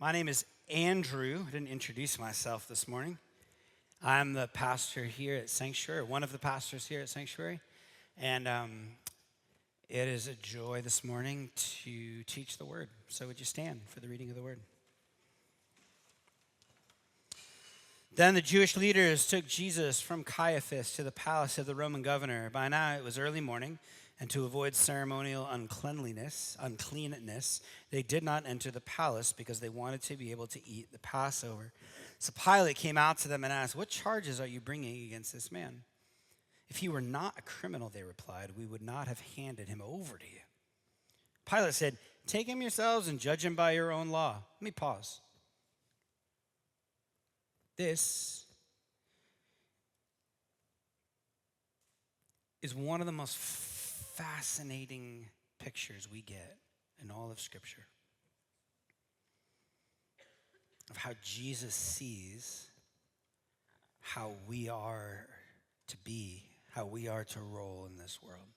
My name is Andrew. I didn't introduce myself this morning. I'm the pastor here at Sanctuary, one of the pastors here at Sanctuary. And it is a joy this morning to teach the word. So would you stand for the reading of the word? Then the Jewish leaders took Jesus from Caiaphas to the palace of the Roman governor. By now it was early morning, and to avoid ceremonial uncleanness, they did not enter the palace because they wanted to be able to eat the Passover. So Pilate came out to them and asked, "What charges are you bringing against this man?" "If he were not a criminal," they replied, "we would not have handed him over to you." Pilate said, "Take him yourselves and judge him by your own law." Let me pause. This is one of the most fascinating pictures we get in all of Scripture of how Jesus sees how we are to be, how we are to roll in this world.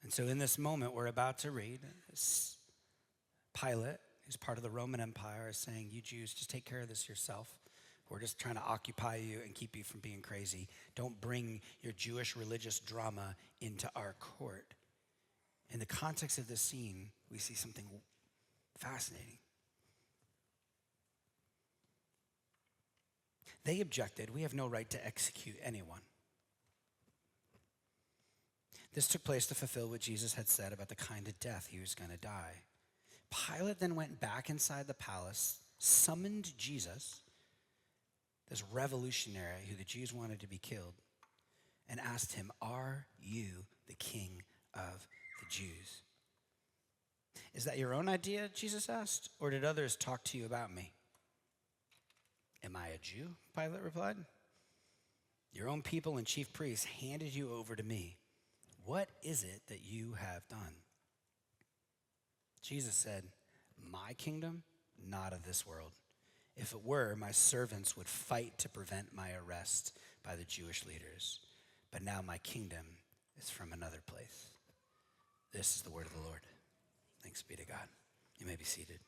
And so in this moment we're about to read, Pilate, who's part of the Roman Empire, is saying, "You Jews, just take care of this yourself. We're just trying to occupy you and keep you from being crazy. Don't bring your Jewish religious drama into our court." In the context of this scene, we see something fascinating. They objected, "We have no right to execute anyone." This took place to fulfill what Jesus had said about the kind of death he was going to die. Pilate then went back inside the palace, summoned Jesus, this revolutionary who the Jews wanted to be killed, and asked him, "Are you the king of the Jews?" "Is that your own idea?" Jesus asked, "or did others talk to you about me?" "Am I a Jew?" Pilate replied. "Your own people and chief priests handed you over to me. What is it that you have done?" Jesus said, "My kingdom, not of this world. If it were, my servants would fight to prevent my arrest by the Jewish leaders. But now my kingdom is from another place." This is the word of the Lord. Thanks be to God. You may be seated.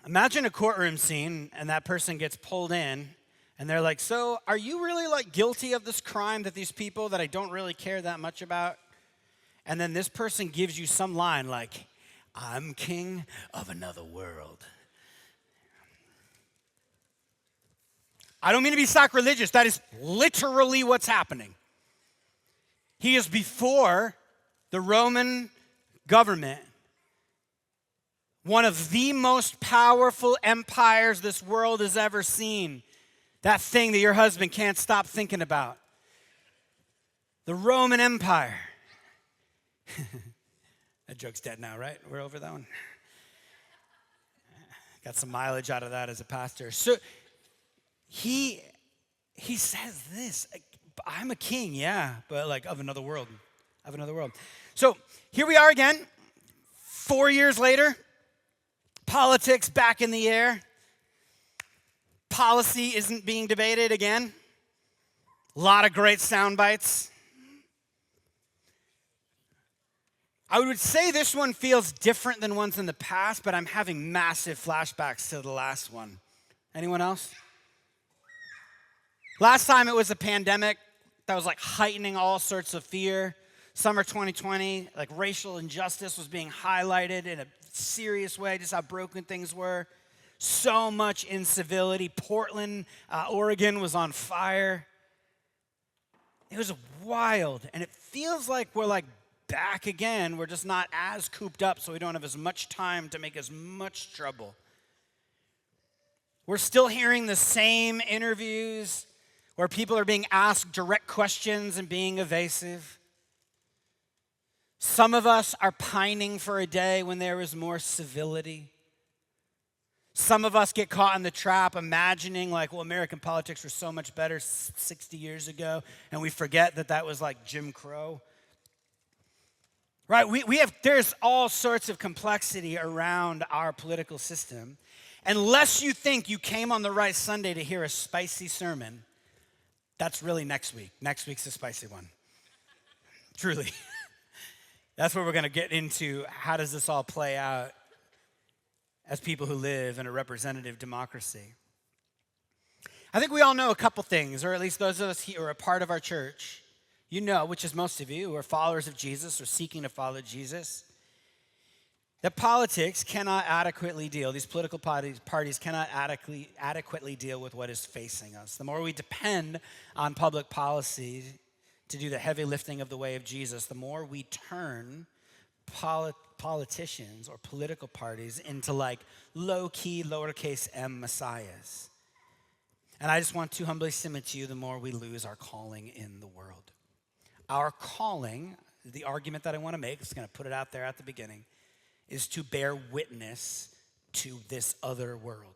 Imagine a courtroom scene and that person gets pulled in and they're like, "So are you really guilty of this crime that these people that I don't really care that much about?" And then this person gives you some line like, "I'm king of another world." I don't mean to be sacrilegious. That is literally what's happening. He is before the Roman government, one of the most powerful empires this world has ever seen. That thing that your husband can't stop thinking about. The Roman Empire. That joke's dead now, right? We're over that one. Got some mileage out of that as a pastor. So he says this, "I'm a king, yeah, but of another world, of another world." So here we are again, 4 years later, politics back in the air. Policy isn't being debated again. A lot of great sound bites. I would say this one feels different than ones in the past, but I'm having massive flashbacks to the last one. Anyone else? Last time it was a pandemic that was heightening all sorts of fear. Summer 2020, racial injustice was being highlighted in a serious way, just how broken things were. So much incivility. Portland, Oregon was on fire. It was wild, and it feels like we're back again. We're just not as cooped up, so we don't have as much time to make as much trouble. We're still hearing the same interviews where people are being asked direct questions and being evasive. Some of us are pining for a day when there is more civility. Some of us get caught in the trap imagining American politics were so much better 60 years ago, and we forget that was Jim Crow. Right, there's all sorts of complexity around our political system. Unless you think you came on the right Sunday to hear a spicy sermon, that's really next week. Next week's the spicy one. Truly. That's where we're going to get into how does this all play out as people who live in a representative democracy. I think we all know a couple things, or at least those of us who are a part of our church, you know, which is most of you, who are followers of Jesus or seeking to follow Jesus, that politics cannot adequately deal, these political parties cannot adequately deal with what is facing us. The more we depend on public policy to do the heavy lifting of the way of Jesus, the more we turn politicians or political parties into like low-key, lowercase m messiahs. And I just want to humbly submit to you, the more we lose our calling in the world. Our calling, the argument that I want to make, just going to put it out there at the beginning, is to bear witness to this other world,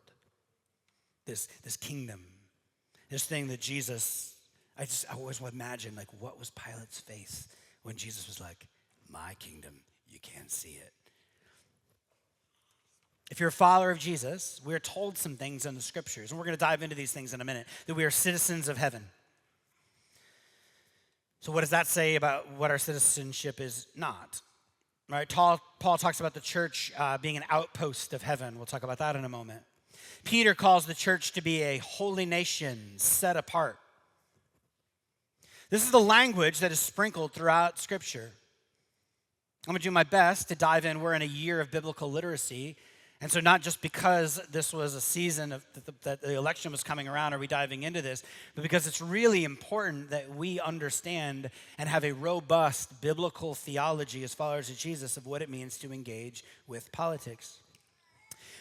this kingdom, this thing that Jesus, I always would imagine, like, what was Pilate's face when Jesus was like, my kingdom, you can't see it. If you're a follower of Jesus, we're told some things in the scriptures, and we're going to dive into these things in a minute, that we are citizens of heaven. So what does that say about what our citizenship is not? Right? Paul talks about the church being an outpost of heaven. We'll talk about that in a moment. Peter calls the church to be a holy nation set apart. This is the language that is sprinkled throughout Scripture. I'm going to do my best to dive in. We're in a year of biblical literacy. And so not just because this was a season of that the election was coming around are we diving into this, but because it's really important that we understand and have a robust biblical theology as followers of Jesus of what it means to engage with politics.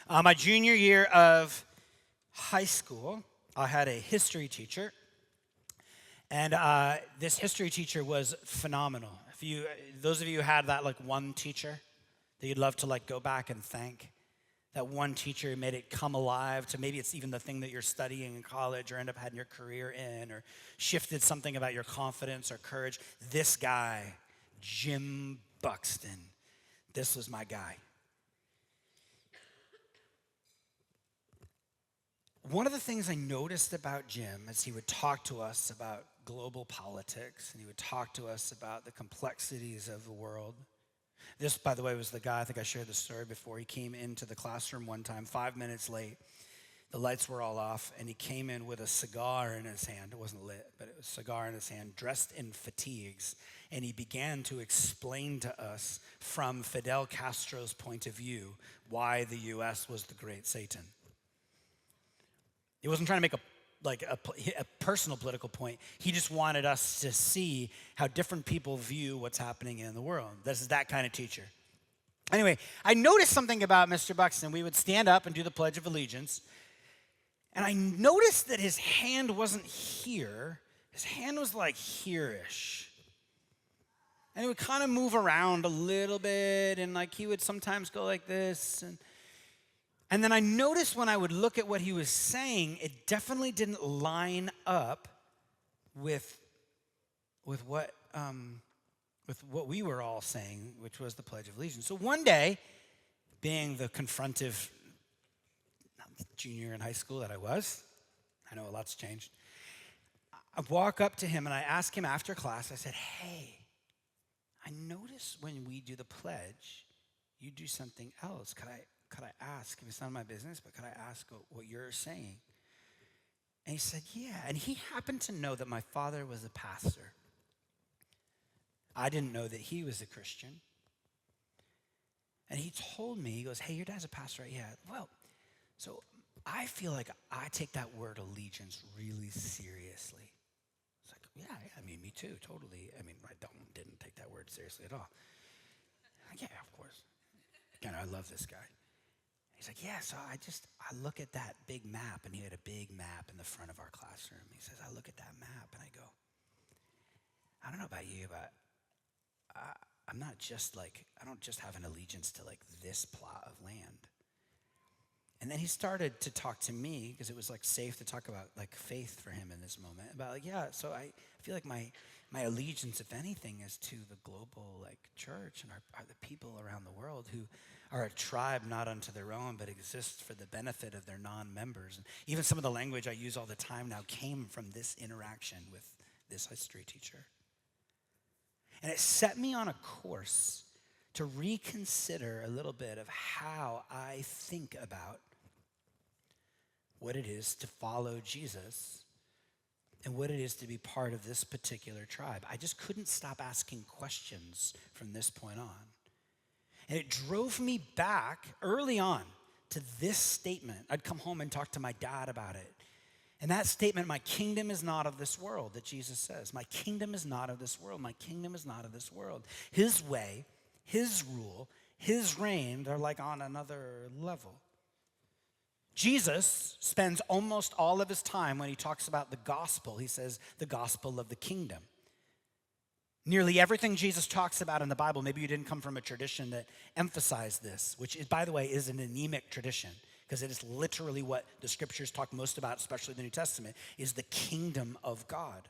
My junior year of high school, I had a history teacher, and this history teacher was phenomenal. Those of you who had that like one teacher that you'd love to like go back and thank, that one teacher who made it come alive to maybe it's even the thing that you're studying in college or end up having your career in or shifted something about your confidence or courage. This guy, Jim Buxton, this was my guy. One of the things I noticed about Jim as he would talk to us about global politics and he would talk to us about the complexities of the world. This, by the way, was the guy, I think I shared the story before. He came into the classroom one time, 5 minutes late. The lights were all off, and he came in with a cigar in his hand. It wasn't lit, but it was a cigar in his hand, dressed in fatigues. And he began to explain to us from Fidel Castro's point of view why the U.S. was the great Satan. He wasn't trying to make a personal political point. He just wanted us to see how different people view what's happening in the world. This is that kind of teacher. Anyway, I noticed something about Mr. Buxton. We would stand up and do the Pledge of Allegiance, and I noticed that his hand wasn't here. His hand was like here-ish. And he would kind of move around a little bit, and like he would sometimes go like this, and then I noticed when I would look at what he was saying, it definitely didn't line up with what we were all saying, which was the Pledge of Allegiance. So one day, being the confrontive junior in high school that I was, I know a lot's changed, I walk up to him and I ask him after class, I said, hey, I notice when we do the pledge, you do something else. Could I ask, if it's none of my business, but could I ask what you're saying? And he said, yeah. And he happened to know that my father was a pastor. I didn't know that he was a Christian. And he told me, he goes, hey, your dad's a pastor, right? Yeah. Well, so I feel like I take that word allegiance really seriously. It's like, yeah, I mean, me too, totally. I mean, I didn't take that word seriously at all. Yeah, of course. Again, I love this guy. He's like, yeah, so I look at that big map, and he had a big map in the front of our classroom. He says, I look at that map, and I go, I don't know about you, but I don't just have an allegiance to like this plot of land. And then he started to talk to me, because it was like safe to talk about like faith for him in this moment, about like, yeah, so I feel like my allegiance, if anything, is to the global like church and are the people around the world who are a tribe not unto their own, but exist for the benefit of their non-members. And even some of the language I use all the time now came from this interaction with this history teacher. And it set me on a course to reconsider a little bit of how I think about what it is to follow Jesus and what it is to be part of this particular tribe. I just couldn't stop asking questions from this point on. And it drove me back early on to this statement. I'd come home and talk to my dad about it. And that statement, my kingdom is not of this world, that Jesus says. My kingdom is not of this world. My kingdom is not of this world. His way, his rule, his reign, they're like on another level. Jesus spends almost all of his time when he talks about the gospel. He says the gospel of the kingdom. Nearly everything Jesus talks about in the Bible, maybe you didn't come from a tradition that emphasized this, which, by the way, is an anemic tradition, because it is literally what the scriptures talk most about, especially the New Testament, is the kingdom of God.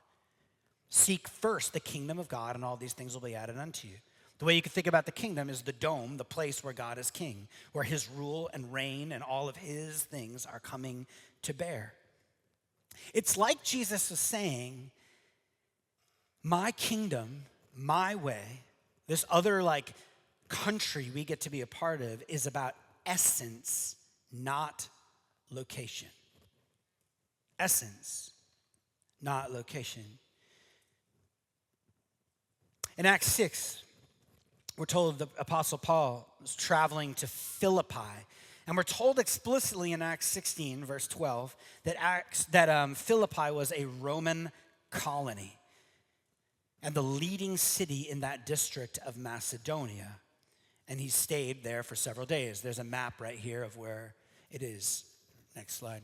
Seek first the kingdom of God, and all these things will be added unto you. The way you can think about the kingdom is the dome, the place where God is king, where his rule and reign and all of his things are coming to bear. It's like Jesus was saying, my kingdom, my way, this other like country we get to be a part of is about essence, not location. Essence, not location. In Acts 6, we're told the Apostle Paul was traveling to Philippi. And we're told explicitly in Acts 16, verse 12, that Philippi was a Roman colony and the leading city in that district of Macedonia. And he stayed there for several days. There's a map right here of where it is. Next slide.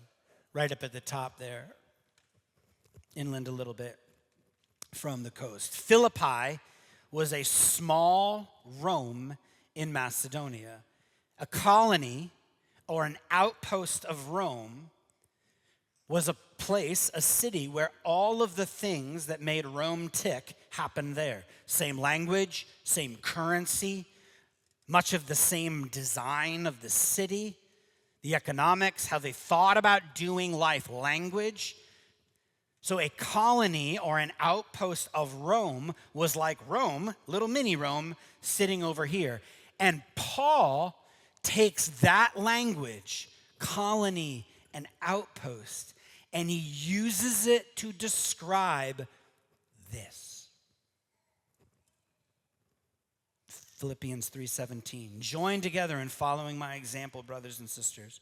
Right up at the top there, inland a little bit from the coast. Philippi was a small Rome in Macedonia. A colony or an outpost of Rome was a place, a city, where all of the things that made Rome tick happened there. Same language, same currency, much of the same design of the city, the economics, how they thought about doing life, language. So a colony or an outpost of Rome was like Rome, little mini Rome, sitting over here. And Paul takes that language, colony and outpost, and he uses it to describe this. Philippians 3:17, join together in following my example, brothers and sisters.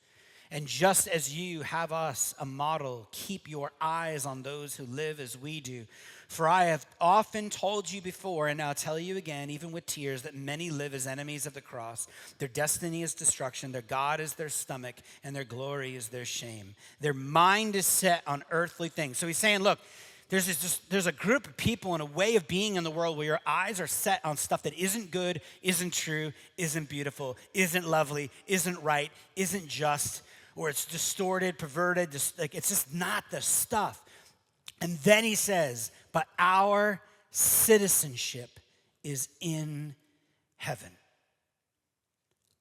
And just as you have us a model, keep your eyes on those who live as we do. For I have often told you before, and now tell you again, even with tears, that many live as enemies of the cross. Their destiny is destruction, their God is their stomach, and their glory is their shame. Their mind is set on earthly things. So he's saying, look, there's a group of people and a way of being in the world where your eyes are set on stuff that isn't good, isn't true, isn't beautiful, isn't lovely, isn't right, isn't just, or it's distorted, perverted, it's just not the stuff. And then he says, but our citizenship is in heaven.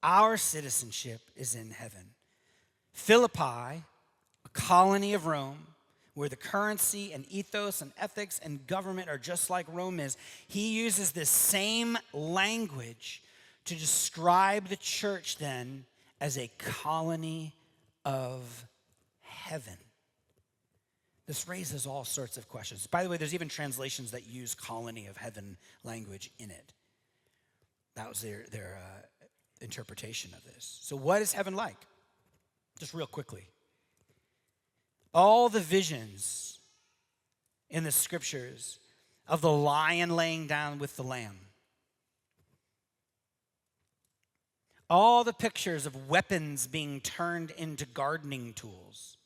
Our citizenship is in heaven. Philippi, a colony of Rome, where the currency and ethos and ethics and government are just like Rome is, he uses this same language to describe the church then as a colony of heaven. This raises all sorts of questions. By the way, there's even translations that use colony of heaven language in it. That was their interpretation of this. So what is heaven like? Just real quickly. All the visions in the scriptures of the lion laying down with the lamb. All the pictures of weapons being turned into gardening tools.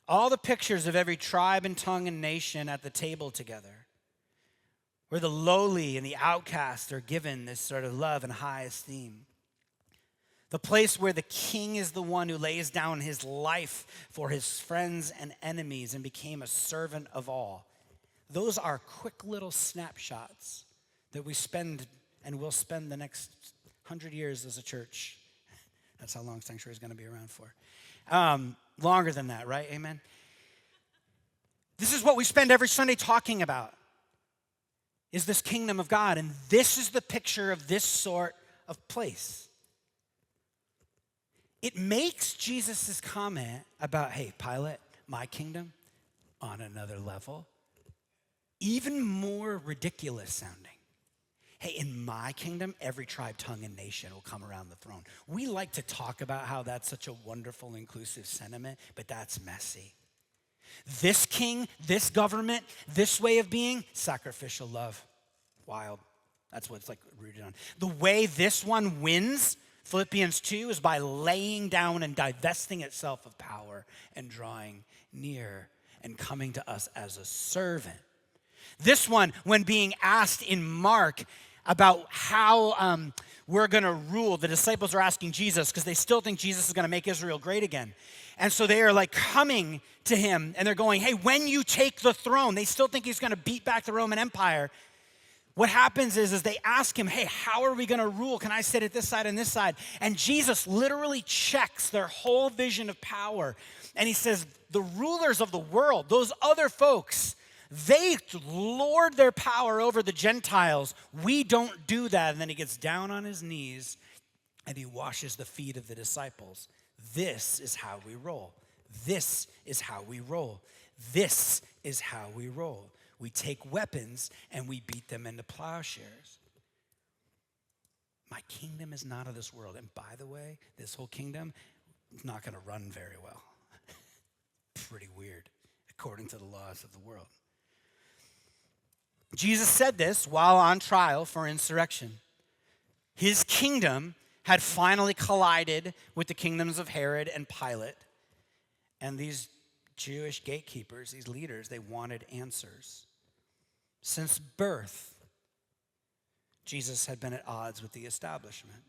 All the pictures of every tribe and tongue and nation at the table together, where the lowly and the outcast are given this sort of love and high esteem. The place where the king is the one who lays down his life for his friends and enemies and became a servant of all. Those are quick little snapshots that we spend and will spend the next 100 years as a church. That's how long Sanctuary is going to be around for. Longer than that, right? Amen? This is what we spend every Sunday talking about. is this kingdom of God. And this is the picture of this sort of place. It makes Jesus' comment about, hey, Pilate, my kingdom, on another level, even more ridiculous sounding. Hey, in my kingdom, every tribe, tongue, and nation will come around the throne. We like to talk about how that's such a wonderful, inclusive sentiment, but that's messy. This king, this government, this way of being, sacrificial love. Wild. That's what it's like rooted on. The way this one wins, Philippians 2, is by laying down and divesting itself of power and drawing near and coming to us as a servant. This one, when being asked in Mark about how we're going to rule, the disciples are asking Jesus because they still think Jesus is going to make Israel great again. And so they are like coming to him and they're going, hey, when you take the throne, they still think he's going to beat back the Roman Empire. What happens is they ask him, hey, how are we going to rule? Can I sit at this side and this side? And Jesus literally checks their whole vision of power. And he says, the rulers of the world, those other folks, they lord their power over the Gentiles. We don't do that. And then he gets down on his knees and he washes the feet of the disciples. This is how we roll. This is how we roll. This is how we roll. We take weapons and we beat them into plowshares. My kingdom is not of this world. And by the way, this whole kingdom is not going to run very well. Pretty weird, according to the laws of the world. Jesus said this while on trial for insurrection. His kingdom had finally collided with the kingdoms of Herod and Pilate. And these Jewish gatekeepers, these leaders, they wanted answers. Since birth, Jesus had been at odds with the establishment.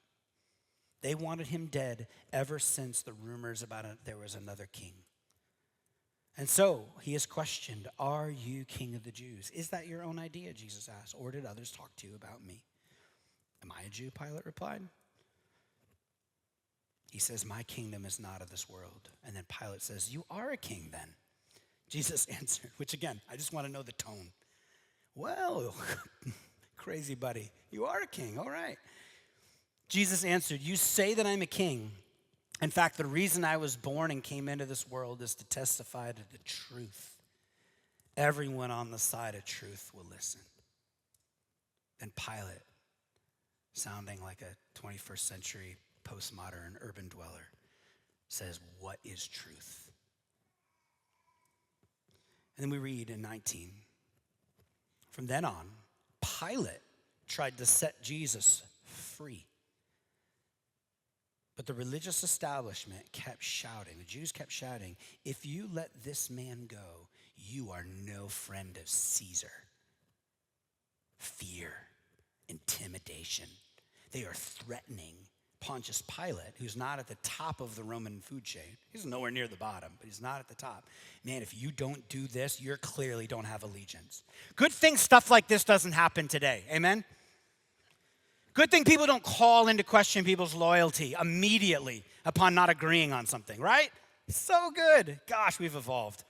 They wanted him dead ever since the rumors about there was another king. And so he is questioned, are you king of the Jews? Is that your own idea, Jesus asked, or did others talk to you about me? Am I a Jew? Pilate replied. He says, my kingdom is not of this world. And then Pilate says, you are a king then. Jesus answered, which again, I just want to know the tone. Well, crazy buddy, you are a king, all right. Jesus answered, you say that I'm a king. In fact, the reason I was born and came into this world is to testify to the truth. Everyone on the side of truth will listen. Then Pilate, sounding like a 21st century postmodern urban dweller, says, what is truth? And then we read in 19, from then on, Pilate tried to set Jesus free. But the religious establishment kept shouting, the Jews kept shouting, if you let this man go, you are no friend of Caesar. Fear, intimidation. They are threatening Pontius Pilate, who's not at the top of the Roman food chain. He's nowhere near the bottom, but he's not at the top. Man, if you don't do this, you clearly don't have allegiance. Good thing stuff like this doesn't happen today. Amen? Good thing people don't call into question people's loyalty immediately upon not agreeing on something, right? So good. Gosh, we've evolved.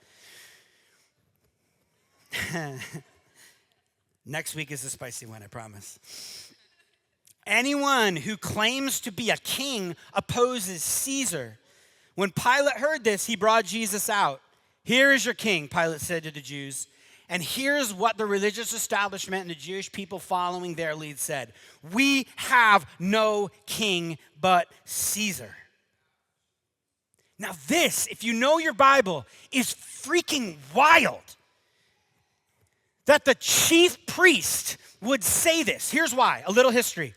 Next week is a spicy one, I promise. Anyone who claims to be a king opposes Caesar. When Pilate heard this, he brought Jesus out. Here is your king, Pilate said to the Jews. And here's what the religious establishment and the Jewish people following their lead said. We have no king but Caesar. Now this, if you know your Bible, is freaking wild. That the chief priest would say this. Here's why, a little history.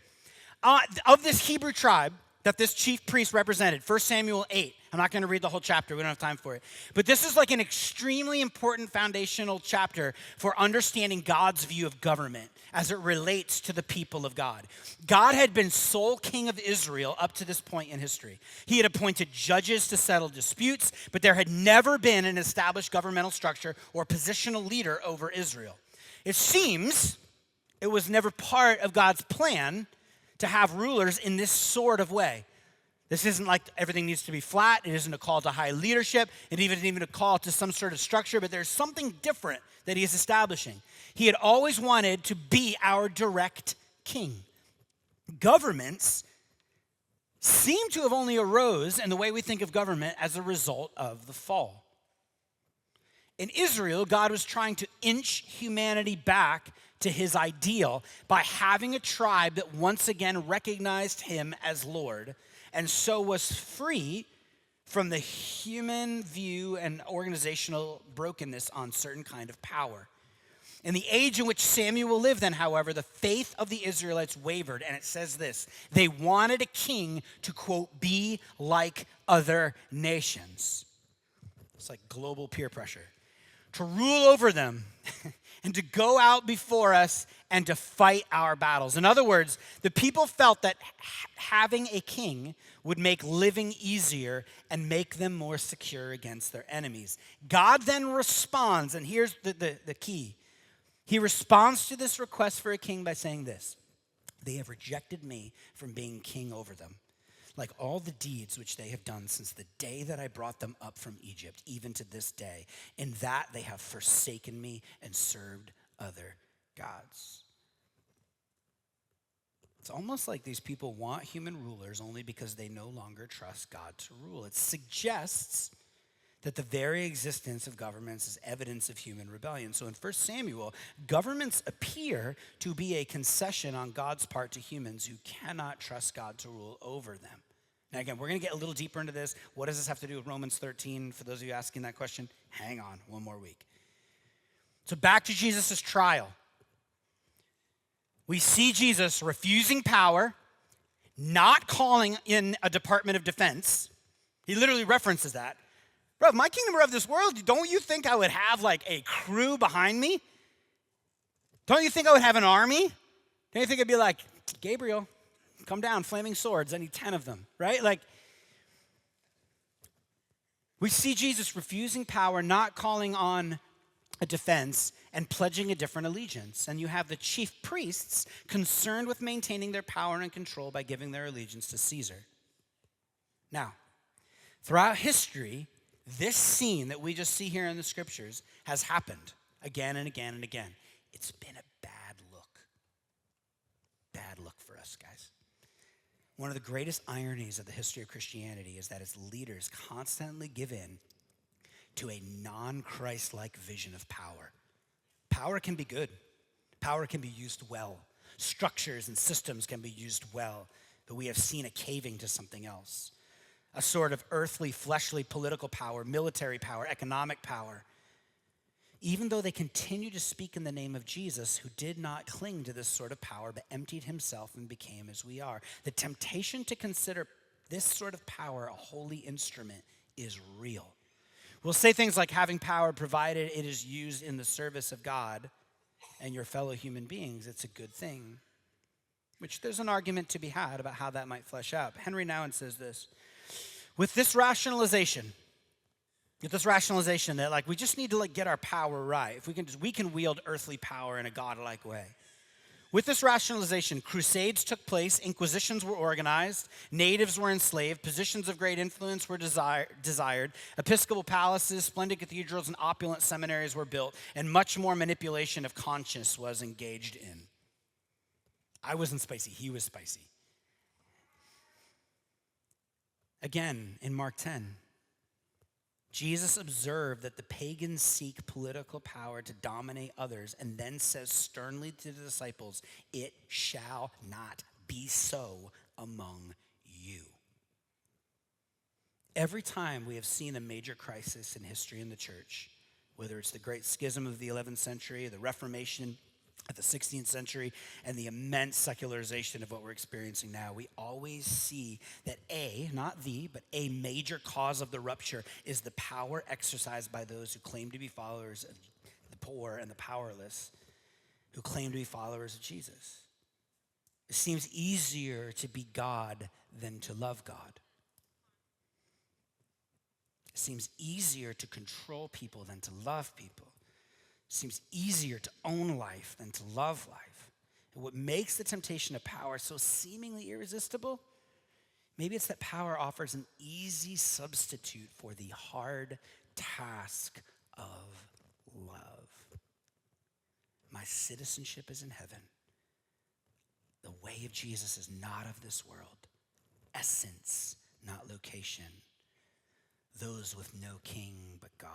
Of this Hebrew tribe that this chief priest represented, 1 Samuel 8. I'm not going to read the whole chapter. We don't have time for it. But this is like an extremely important foundational chapter for understanding God's view of government as it relates to the people of God. God had been sole king of Israel up to this point in history. He had appointed judges to settle disputes, but there had never been an established governmental structure or positional leader over Israel. It seems it was never part of God's plan to have rulers in this sort of way. This isn't like everything needs to be flat. It isn't a call to high leadership. It isn't even a call to some sort of structure, but there's something different that he is establishing. He had always wanted to be our direct king. Governments seem to have only arose in the way we think of government as a result of the fall. In Israel, God was trying to inch humanity back to his ideal by having a tribe that once again recognized him as Lord, and so was free from the human view and organizational brokenness on certain kind of power. In the age in which Samuel lived then, however, the faith of the Israelites wavered, and it says this: they wanted a king to, quote, be like other nations. It's like global peer pressure. To rule over them and to go out before us and to fight our battles. In other words, the people felt that having a king would make living easier and make them more secure against their enemies. God then responds, and here's the key. He responds to this request for a king by saying this: they have rejected me from being king over them, like all the deeds which they have done since the day that I brought them up from Egypt, even to this day. In that they have forsaken me and served other gods. It's almost like these people want human rulers only because they no longer trust God to rule. It suggests that the very existence of governments is evidence of human rebellion. So in 1 Samuel, governments appear to be a concession on God's part to humans who cannot trust God to rule over them. Now again, we're going to get a little deeper into this. What does this have to do with Romans 13? For those of you asking that question, hang on one more week. So back to Jesus' trial. We see Jesus refusing power, not calling in a Department of Defense. He literally references that. Bro, if my kingdom were of this world, don't you think I would have like a crew behind me? Don't you think I would have an army? Don't you think I'd be like, Gabriel, come down, flaming swords, I need 10 of them, right? Like, we see Jesus refusing power, not calling on a defense, and pledging a different allegiance. And you have the chief priests concerned with maintaining their power and control by giving their allegiance to Caesar. Now, throughout history, this scene that we just see here in the scriptures has happened again and again and again. It's been a bad look. Bad look for us, guys. One of the greatest ironies of the history of Christianity is that its leaders constantly give in to a non-Christ-like vision of power. Power can be good. Power can be used well. Structures and systems can be used well, but we have seen a caving to something else. A sort of earthly, fleshly political power, military power, economic power. Even though they continue to speak in the name of Jesus, who did not cling to this sort of power, but emptied himself and became as we are. The temptation to consider this sort of power a holy instrument is real. We'll say things like having power provided it is used in the service of God and your fellow human beings. It's a good thing, which there's an argument to be had about how that might flesh out. Henry Nouwen says this: with this rationalization that like we just need to like get our power right. If we can wield earthly power in a godlike way. With this rationalization, crusades took place, inquisitions were organized, natives were enslaved, positions of great influence were desired, episcopal palaces, splendid cathedrals, and opulent seminaries were built, and much more manipulation of conscience was engaged in. I wasn't spicy, he was spicy. Again, in Mark 10, Jesus observed that the pagans seek political power to dominate others and then says sternly to the disciples, "It shall not be so among you." Every time we have seen a major crisis in history in the church, whether it's the Great Schism of the 11th century, the Reformation of the 16th century, and the immense secularization of what we're experiencing now, we always see that not but a major cause of the rupture is the power exercised by those who claim to be followers of the poor and the powerless, who claim to be followers of Jesus. It seems easier to be God than to love God. It seems easier to control people than to love people. It seems easier to own life than to love life. And what makes the temptation of power so seemingly irresistible Maybe it's that power offers an easy substitute for the hard task of love. My citizenship is in heaven. The way of Jesus is not of this world. Essence, not location. Those with no king but God.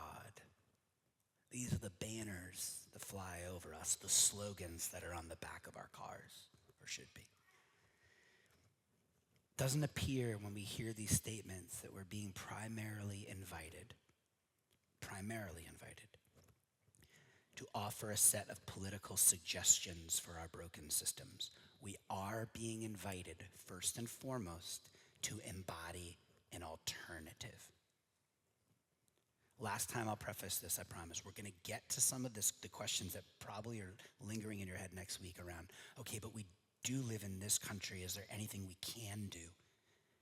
These are the banners that fly over us, the slogans that are on the back of our cars, or should be. Doesn't appear when we hear these statements that we're being primarily invited to offer a set of political suggestions for our broken systems. We are being invited, first and foremost, to embody an alternative. Last time I'll preface this, I promise. We're going to get to some of the questions that probably are lingering in your head next week around, okay, but we do live in this country. Is there anything we can do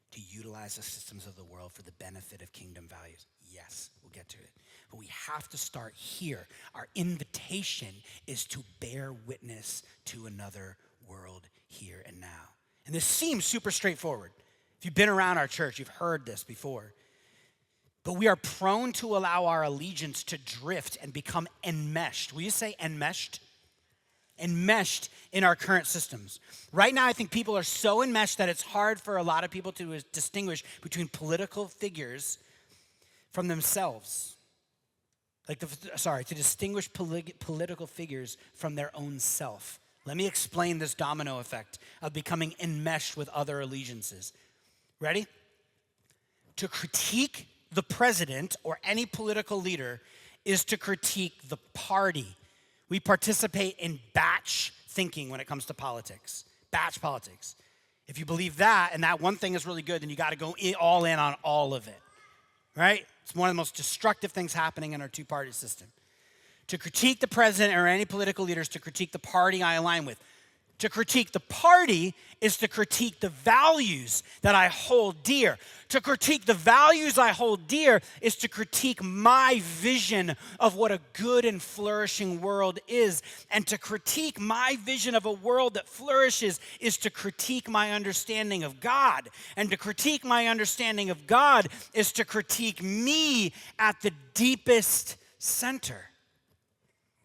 to utilize the systems of the world for the benefit of kingdom values? Yes, we'll get to it. But we have to start here. Our invitation is to bear witness to another world here and now. And this seems super straightforward. If you've been around our church, you've heard this before. But we are prone to allow our allegiance to drift and become enmeshed. Will you say enmeshed? Enmeshed in our current systems. Right now, I think people are so enmeshed that it's hard for a lot of people to distinguish between political figures from themselves. To distinguish political figures from their own self. Let me explain this domino effect of becoming enmeshed with other allegiances. Ready? To critique the president or any political leader is to critique the party. We participate in batch thinking when it comes to politics. Batch politics. If you believe that and that one thing is really good, then you got to go all in on all of it. Right? It's one of the most destructive things happening in our two-party system. To critique the president or any political leaders, to critique the party I align with. To critique the party is to critique the values that I hold dear. To critique the values I hold dear is to critique my vision of what a good and flourishing world is. And to critique my vision of a world that flourishes is to critique my understanding of God. And to critique my understanding of God is to critique me at the deepest center.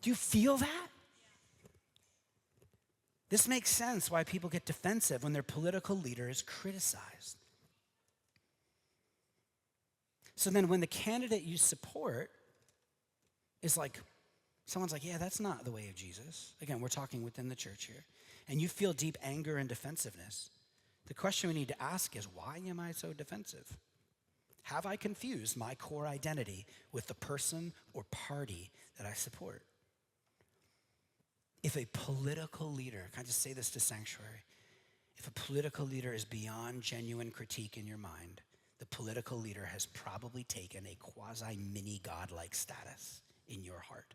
Do you feel that? This makes sense why people get defensive when their political leader is criticized. So then when the candidate you support is like, someone's like, yeah, that's not the way of Jesus. Again, we're talking within the church here. And you feel deep anger and defensiveness. The question we need to ask is, why am I so defensive? Have I confused my core identity with the person or party that I support? If a political leader, can I just say this to Sanctuary? If a political leader is beyond genuine critique in your mind, the political leader has probably taken a quasi-mini God-like status in your heart.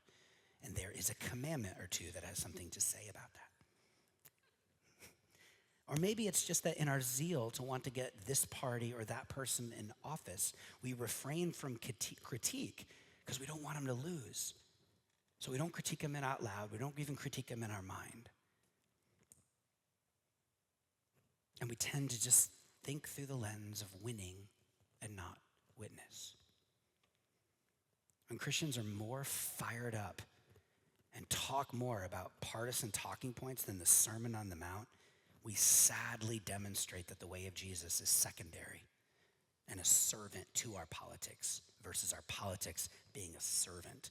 And there is a commandment or two that has something to say about that. Or maybe it's just that in our zeal to want to get this party or that person in office, we refrain from critique because we don't want them to lose. So we don't critique them out loud. We don't even critique them in our mind. And we tend to just think through the lens of winning and not witness. When Christians are more fired up and talk more about partisan talking points than the Sermon on the Mount, we sadly demonstrate that the way of Jesus is secondary and a servant to our politics versus our politics being a servant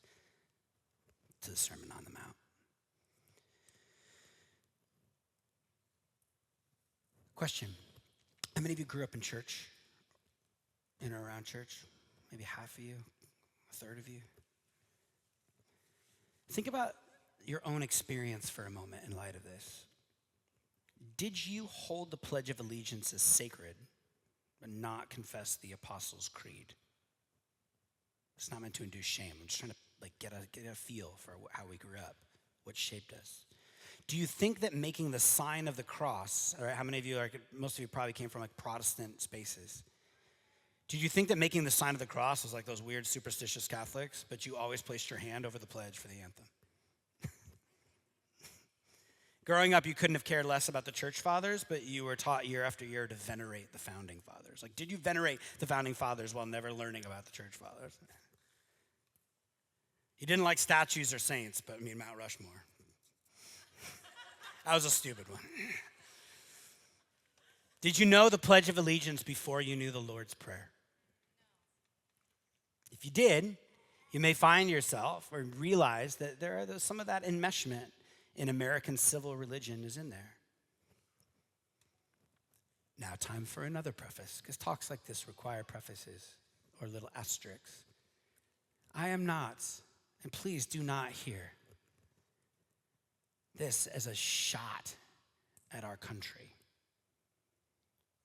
to the Sermon on the Mount. Question. How many of you grew up in church? In or around church? Maybe half of you, a third of you. Think about your own experience for a moment in light of this. Did you hold the Pledge of Allegiance as sacred, but not confess the Apostles' Creed? It's not meant to induce shame. I'm just trying to get a feel for how we grew up, what shaped us. Do you think that making the sign of the cross, or how many of you, most of you probably came from Protestant spaces. Did you think that making the sign of the cross was like those weird superstitious Catholics, but you always placed your hand over the pledge for the anthem? Growing up, you couldn't have cared less about the church fathers, but you were taught year after year to venerate the founding fathers. Like, did you venerate the founding fathers while never learning about the church fathers? You didn't like statues or saints, but I mean Mount Rushmore. That was a stupid one. Did you know the Pledge of Allegiance before you knew the Lord's Prayer? If you did, you may find yourself or realize that there are some of that enmeshment in American civil religion is in there. Now, time for another preface, because talks like this require prefaces or little asterisks. I am not, and please do not hear this as a shot at our country.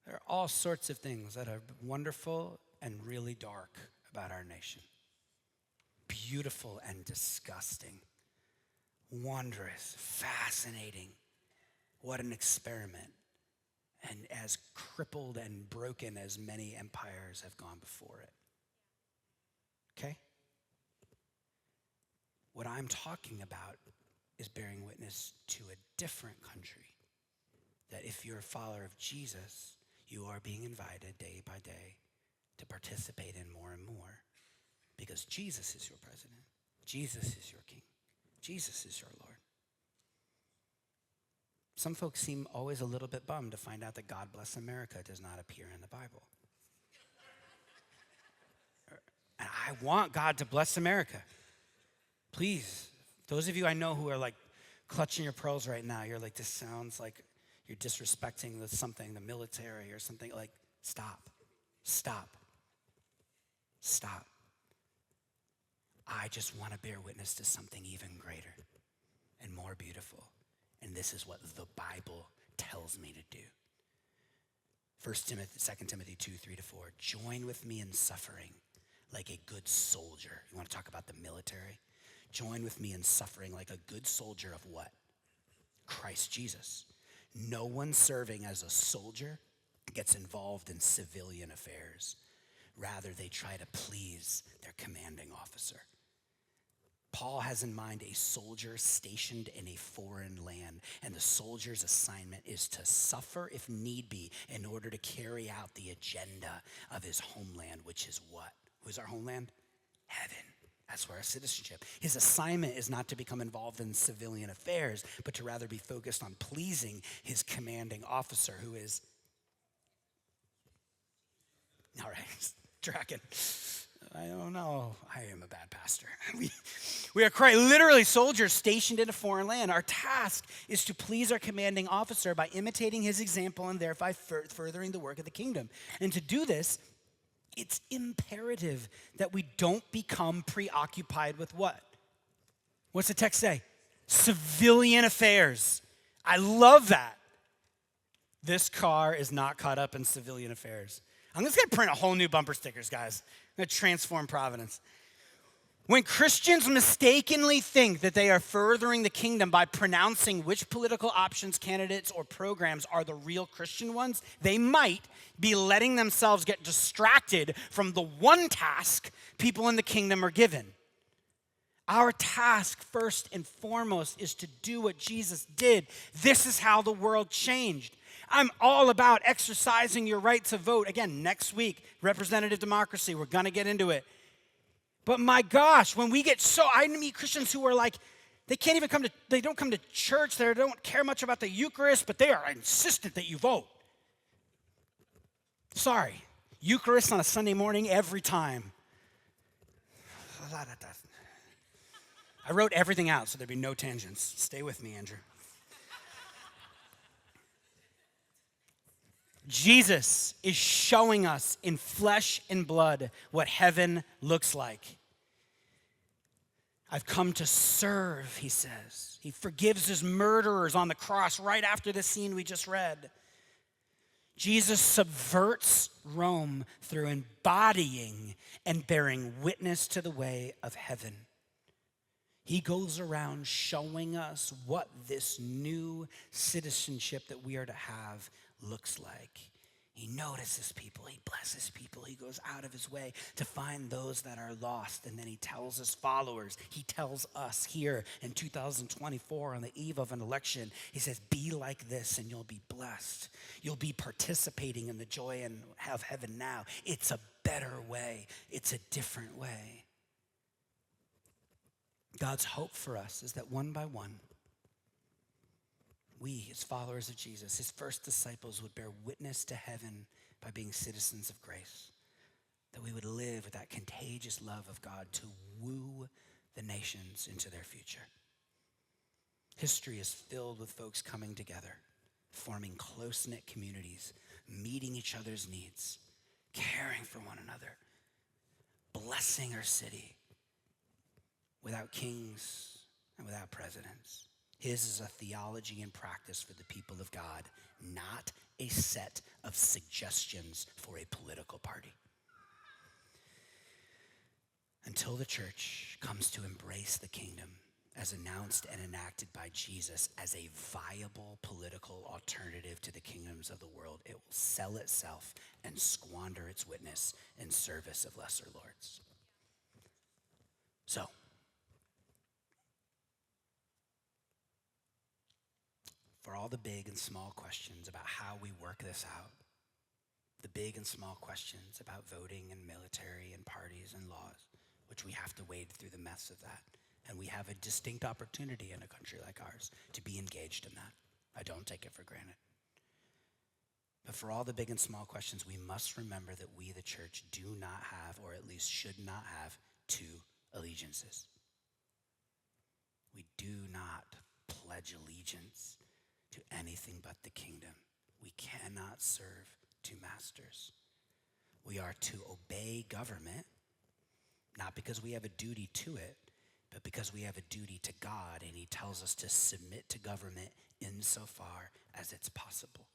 There are all sorts of things that are wonderful and really dark about our nation. Beautiful and disgusting. Wondrous, fascinating. What an experiment. And as crippled and broken as many empires have gone before it. Okay? What I'm talking about is bearing witness to a different country. That if you're a follower of Jesus, you are being invited day by day to participate in more and more. Because Jesus is your president. Jesus is your king. Jesus is your Lord. Some folks seem always a little bit bummed to find out that God bless America does not appear in the Bible. And I want God to bless America. Please, those of you I know who are like clutching your pearls right now, you're like, this sounds like you're disrespecting the military or something. Like, stop. I just want to bear witness to something even greater and more beautiful. And this is what the Bible tells me to do. 2 Timothy 2, 3-4. Join with me in suffering like a good soldier. You want to talk about the military? Join with me in suffering like a good soldier of what? Christ Jesus. No one serving as a soldier gets involved in civilian affairs. Rather, they try to please their commanding officer. Paul has in mind a soldier stationed in a foreign land, and the soldier's assignment is to suffer if need be in order to carry out the agenda of his homeland, which is what? Who's our homeland? Heaven. That's where our citizenship. His assignment is not to become involved in civilian affairs, but to rather be focused on pleasing his commanding officer, who is, all right, Draken. I don't know. I am a bad pastor. We are quite literally soldiers stationed in a foreign land. Our task is to please our commanding officer by imitating his example and thereby furthering the work of the kingdom. And to do this, it's imperative that we don't become preoccupied with what? What's the text say? Civilian affairs. I love that. This car is not caught up in civilian affairs. I'm just going to print a whole new bumper stickers, guys. I'm going to transform Providence. When Christians mistakenly think that they are furthering the kingdom by pronouncing which political options, candidates, or programs are the real Christian ones, they might be letting themselves get distracted from the one task people in the kingdom are given. Our task, first and foremost, is to do what Jesus did. This is how the world changed. I'm all about exercising your right to vote. Again, next week, representative democracy, we're going to get into it. But my gosh, when we get I meet Christians who are like, they don't come to church, they don't care much about the Eucharist, but they are insistent that you vote. Sorry, Eucharist on a Sunday morning every time. I wrote everything out so there'd be no tangents. Stay with me, Andrew. Jesus is showing us in flesh and blood what heaven looks like. I've come to serve, he says. He forgives his murderers on the cross right after the scene we just read. Jesus subverts Rome through embodying and bearing witness to the way of heaven. He goes around showing us what this new citizenship that we are to have looks like. He notices people. He blesses people. He goes out of his way to find those that are lost. And then he tells his followers, he tells us here in 2024 on the eve of an election, he says, be like this and you'll be blessed. You'll be participating in the joy of heaven now. It's a better way. It's a different way. God's hope for us is that one by one, we, as followers of Jesus, his first disciples, would bear witness to heaven by being citizens of grace. That we would live with that contagious love of God to woo the nations into their future. History is filled with folks coming together, forming close-knit communities, meeting each other's needs, caring for one another, blessing our city without kings and without presidents. His is a theology and practice for the people of God, not a set of suggestions for a political party. Until the church comes to embrace the kingdom as announced and enacted by Jesus as a viable political alternative to the kingdoms of the world, it will sell itself and squander its witness in service of lesser lords. So, for all the big and small questions about how we work this out, the big and small questions about voting and military and parties and laws, which we have to wade through the mess of that. And we have a distinct opportunity in a country like ours to be engaged in that. I don't take it for granted. But for all the big and small questions, we must remember that we, the church, do not have, or at least should not have, two allegiances. We do not pledge allegiance to anything but the kingdom. We cannot serve two masters. We are to obey government, not because we have a duty to it, but because we have a duty to God, and he tells us to submit to government insofar as it's possible.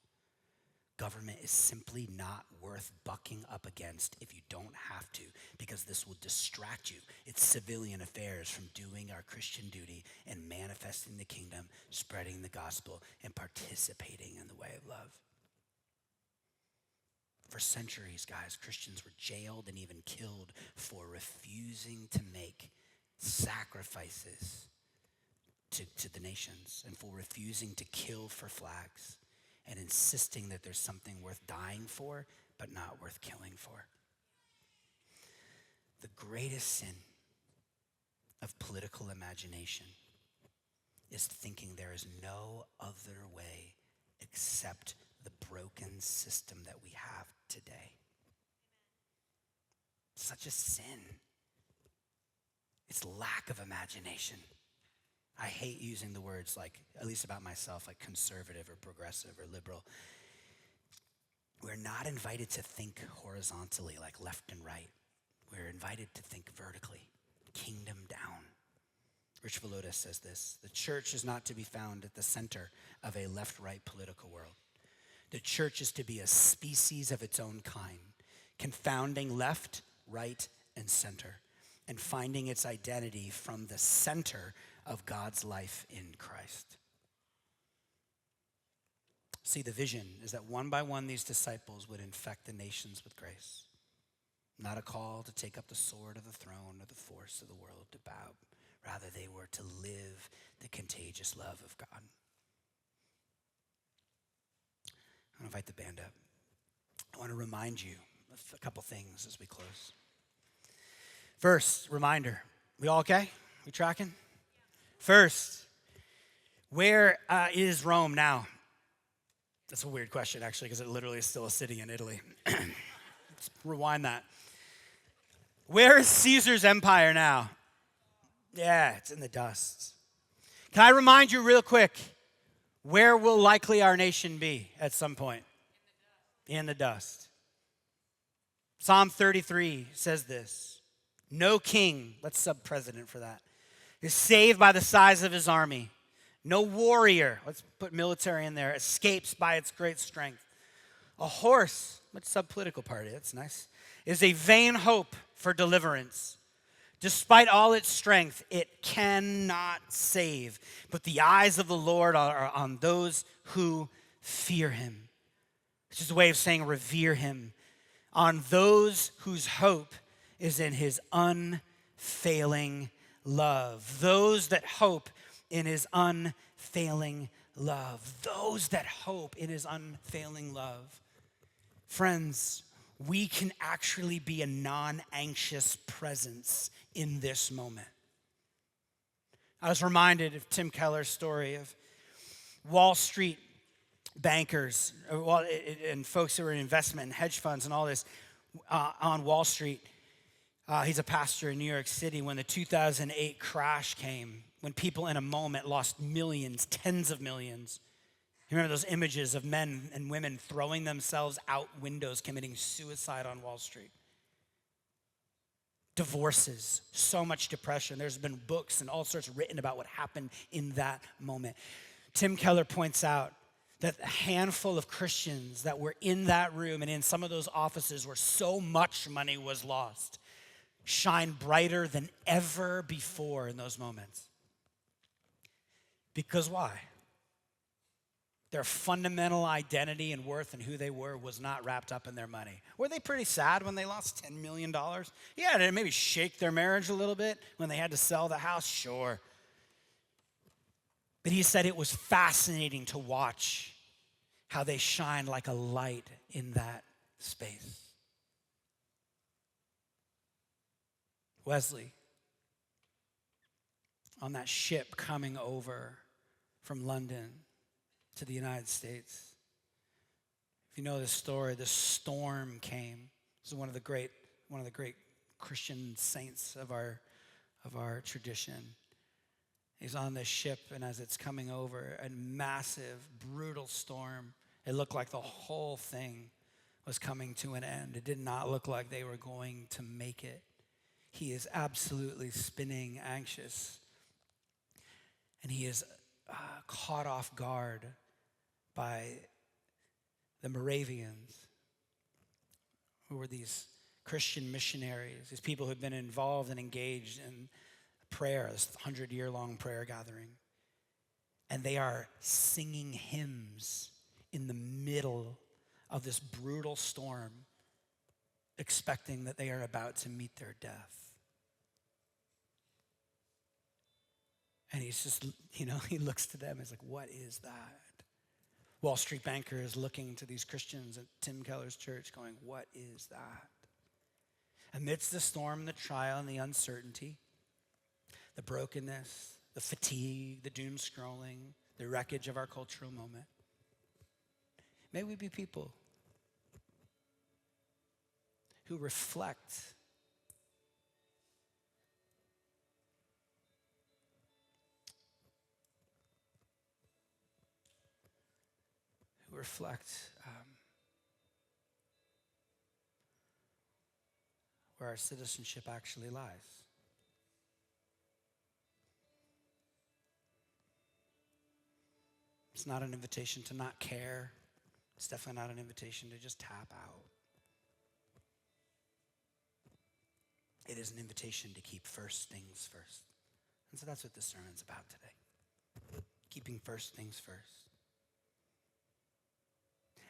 Government is simply not worth bucking up against if you don't have to, because this will distract you. It's civilian affairs from doing our Christian duty and manifesting the kingdom, spreading the gospel, and participating in the way of love. For centuries, guys, Christians were jailed and even killed for refusing to make sacrifices to the nations and for refusing to kill for flags and insisting that there's something worth dying for but not worth killing for. The greatest sin of political imagination is thinking there is no other way except the broken system that we have today. Such a sin. It's lack of imagination. I hate using the words like, at least about myself, like conservative or progressive or liberal. We're not invited to think horizontally like left and right. We're invited to think vertically, kingdom down. Rich Villodas says this: the church is not to be found at the center of a left-right political world. The church is to be a species of its own kind, confounding left, right, and center, and finding its identity from the center of God's life in Christ. See, the vision is that one by one these disciples would infect the nations with grace. Not a call to take up the sword of the throne or the force of the world to bow. Rather, they were to live the contagious love of God. I want to invite the band up. I want to remind you of a couple things as we close. First, reminder. We all okay? We tracking? First, where is Rome now? That's a weird question, actually, because it literally is still a city in Italy. Let's rewind that. Where is Caesar's empire now? Yeah, it's in the dust. Can I remind you real quick, where will likely our nation be at some point? In the dust. Psalm 33 says this: no king, let's sub-president for that, is saved by the size of his army. No warrior, let's put military in there, escapes by its great strength. A horse, let's sub-political party, that's nice, is a vain hope for deliverance. Despite all its strength, it cannot save. But the eyes of the Lord are on those who fear him, It's just a way of saying revere him, on those whose hope is in his unfailing love. Those that hope in his unfailing love. Those that hope in his unfailing love. Friends, we can actually be a non-anxious presence in this moment. I was reminded of Tim Keller's story of Wall Street bankers and folks who are in investment and hedge funds and all this on Wall Street. He's a pastor in New York City. When the 2008 crash came, when people in a moment lost millions, tens of millions. You remember those images of men and women throwing themselves out windows, committing suicide on Wall Street. Divorces, so much depression. There's been books and all sorts written about what happened in that moment. Tim Keller points out that a handful of Christians that were in that room and in some of those offices where so much money was lost shine brighter than ever before in those moments. Because why? Their fundamental identity and worth and who they were was not wrapped up in their money. Were they pretty sad when they lost $10 million? Yeah, did it maybe shake their marriage a little bit when they had to sell the house? Sure. But he said it was fascinating to watch how they shine like a light in that space. Wesley, on that ship coming over from London to the United States. If you know this story, the storm came. This is one of the great Christian saints of our tradition. He's on this ship, and as it's coming over, a massive, brutal storm. It looked like the whole thing was coming to an end. It did not look like they were going to make it. He is absolutely spinning, anxious, and he is caught off guard by the Moravians, who were these Christian missionaries, these people who had been involved and engaged in prayer, this 100-year-long prayer gathering. And they are singing hymns in the middle of this brutal storm, expecting that they are about to meet their death. And he's just, he looks to them, he's like, what is that? Wall Street banker is looking to these Christians at Tim Keller's church going, what is that? Amidst the storm, the trial, and the uncertainty, the brokenness, the fatigue, the doom scrolling, the wreckage of our cultural moment, may we be people who reflect where our citizenship actually lies. It's not an invitation to not care. It's definitely not an invitation to just tap out. It is an invitation to keep first things first. And so that's what this sermon's about today. Keeping first things first.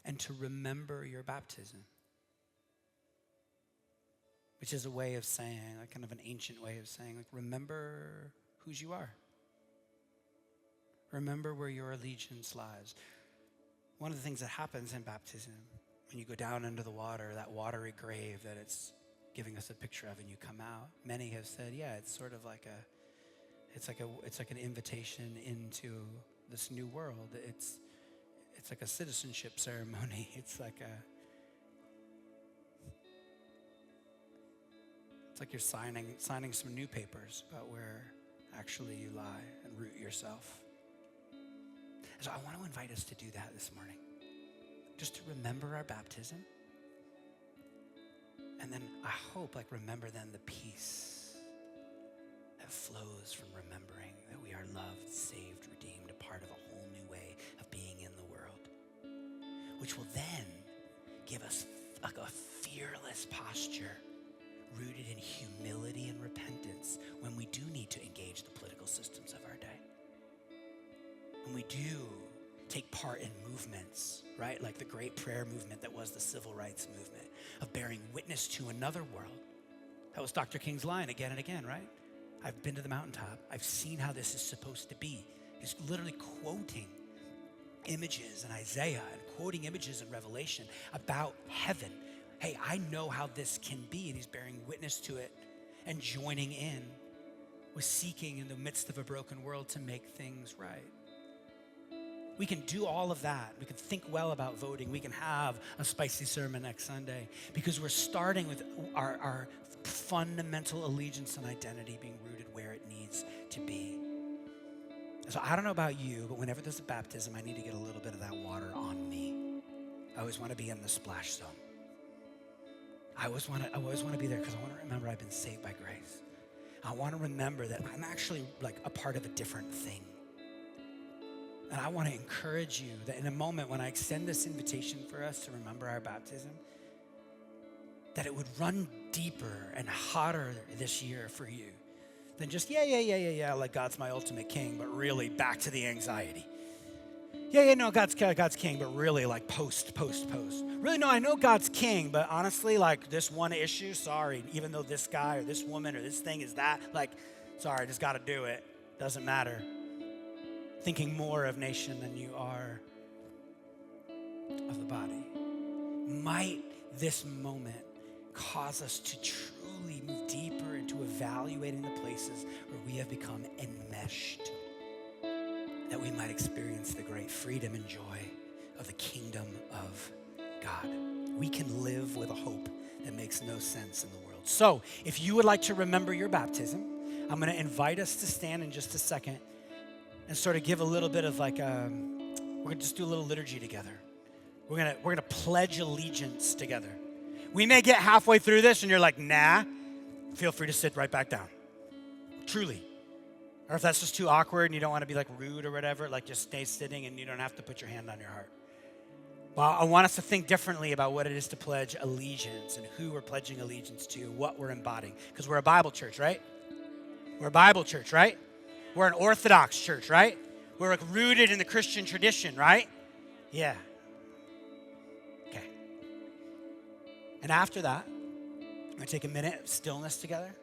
And to remember your baptism, which is a way of saying, like kind of an ancient way of saying, like, remember whose you are. Remember where your allegiance lies. One of the things that happens in baptism, when you go down into the water, that watery grave that it's giving us a picture of, and you come out, many have said, yeah, it's sort of like it's like an invitation into this new world. It's like a citizenship ceremony. It's like you're signing some new papers about where actually you lie and root yourself. So I want to invite us to do that this morning. Just to remember our baptism. And then I hope, remember then the peace that flows from remembering that we are loved, saved, redeemed, a part of a whole new way of being in the world. Which will then give us a fearless posture rooted in humility and repentance when we do need to engage the political systems of our day. When we do take part in movements, right? Like the great prayer movement that was the civil rights movement, of bearing witness to another world. That was Dr. King's line again and again, right? I've been to the mountaintop. I've seen how this is supposed to be. He's literally quoting images in Isaiah and quoting images in Revelation about heaven. Hey, I know how this can be, and he's bearing witness to it and joining in with seeking in the midst of a broken world to make things right. We can do all of that. We can think well about voting. We can have a spicy sermon next Sunday because we're starting with our fundamental allegiance and identity being rooted where it needs to be. So I don't know about you, but whenever there's a baptism, I need to get a little bit of that water on me. I always want to be in the splash zone. I always want to be there because I want to remember I've been saved by grace. I want to remember that I'm actually like a part of a different thing. And I want to encourage you that in a moment when I extend this invitation for us to remember our baptism, that it would run deeper and hotter this year for you than just, yeah, like God's my ultimate king, but really back to the anxiety. No, God's king, but really like post. Really, no, I know God's king, but honestly, like this one issue, sorry, even though this guy or this woman or this thing is that, like, sorry, I just got to do it. Doesn't matter. Thinking more of nation than you are of the body. Might this moment cause us to truly move deeper into evaluating the places where we have become enmeshed, that we might experience the great freedom and joy of the kingdom of God. We can live with a hope that makes no sense in the world. So if you would like to remember your baptism, I'm going to invite us to stand in just a second and sort of give a little bit of like, we're going to just do a little liturgy together. We're going to pledge allegiance together. We may get halfway through this and you're like, nah, feel free to sit right back down. Truly. Or if that's just too awkward and you don't want to be like rude or whatever, like just stay sitting and you don't have to put your hand on your heart. Well, I want us to think differently about what it is to pledge allegiance and who we're pledging allegiance to, what we're embodying. Because we're a Bible church, right? We're a Bible church, right? We're an Orthodox church, right? We're like rooted in the Christian tradition, right? Yeah. Okay. And after that, we're going to take a minute of stillness together.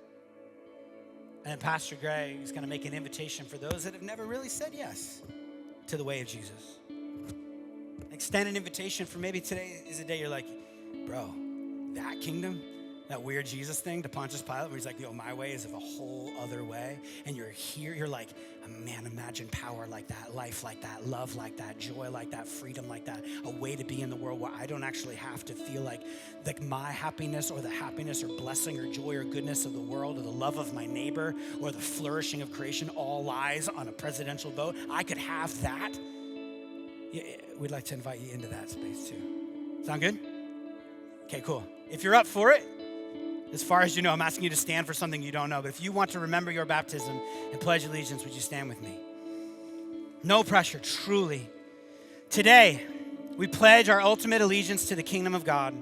And then Pastor Greg is going to make an invitation for those that have never really said yes to the way of Jesus. Extend an invitation for maybe today is a day you're like, bro, that kingdom, that weird Jesus thing to Pontius Pilate where he's like, yo, my way is of a whole other way. And you're here, you're like, man, imagine power like that, life like that, love like that, joy like that, freedom like that, a way to be in the world where I don't actually have to feel like my happiness or the happiness or blessing or joy or goodness of the world or the love of my neighbor or the flourishing of creation all lies on a presidential vote. I could have that. Yeah, we'd like to invite you into that space too. Sound good? Okay, cool. If you're up for it, as far as you know, I'm asking you to stand for something you don't know, but if you want to remember your baptism and pledge allegiance, would you stand with me? No pressure, truly. Today, we pledge our ultimate allegiance to the kingdom of God,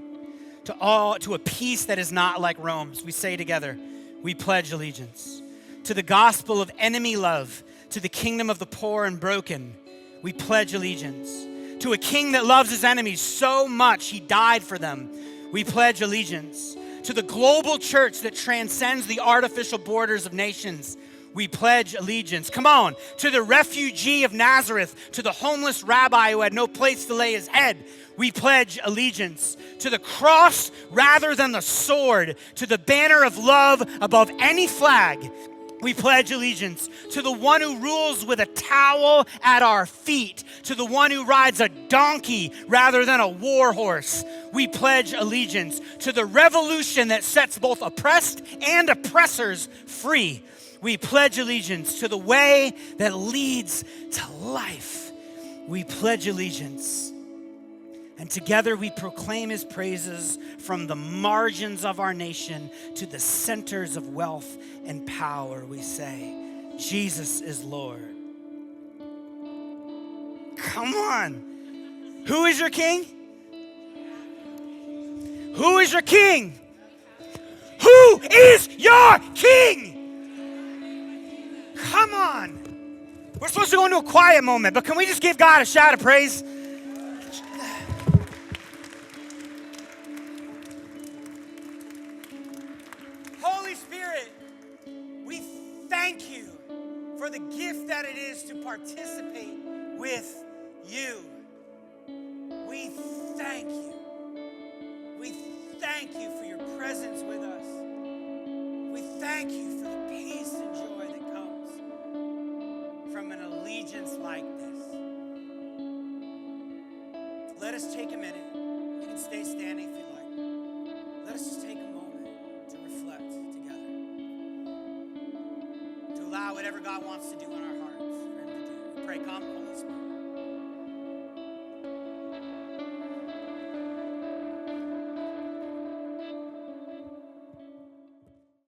to a peace that is not like Rome's. We say together, we pledge allegiance. To the gospel of enemy love, to the kingdom of the poor and broken, we pledge allegiance. To a king that loves his enemies so much he died for them, we pledge allegiance. To the global church that transcends the artificial borders of nations, we pledge allegiance. Come on. To the refugee of Nazareth, to the homeless rabbi who had no place to lay his head, we pledge allegiance. To the cross rather than the sword, to the banner of love above any flag, we pledge allegiance. To the one who rules with a towel at our feet, to the one who rides a donkey rather than a war horse, we pledge allegiance. To the revolution that sets both oppressed and oppressors free, we pledge allegiance. To the way that leads to life, we pledge allegiance. And together we proclaim his praises from the margins of our nation to the centers of wealth and power. We say, Jesus is Lord. Come on. Who is your king? Who is your king? Who is your king? Come on. We're supposed to go into a quiet moment, but can we just give God a shout of praise? Holy Spirit, we thank you for the gift that it is to participate with you. We thank you. We thank you for your presence with us. We thank you for the peace and joy that comes from an allegiance like this. Let us take a minute. You can stay standing if you'd like. Let us just take a moment to reflect together. To allow whatever God wants to do in our hearts for him to do. We pray, come, Holy Spirit.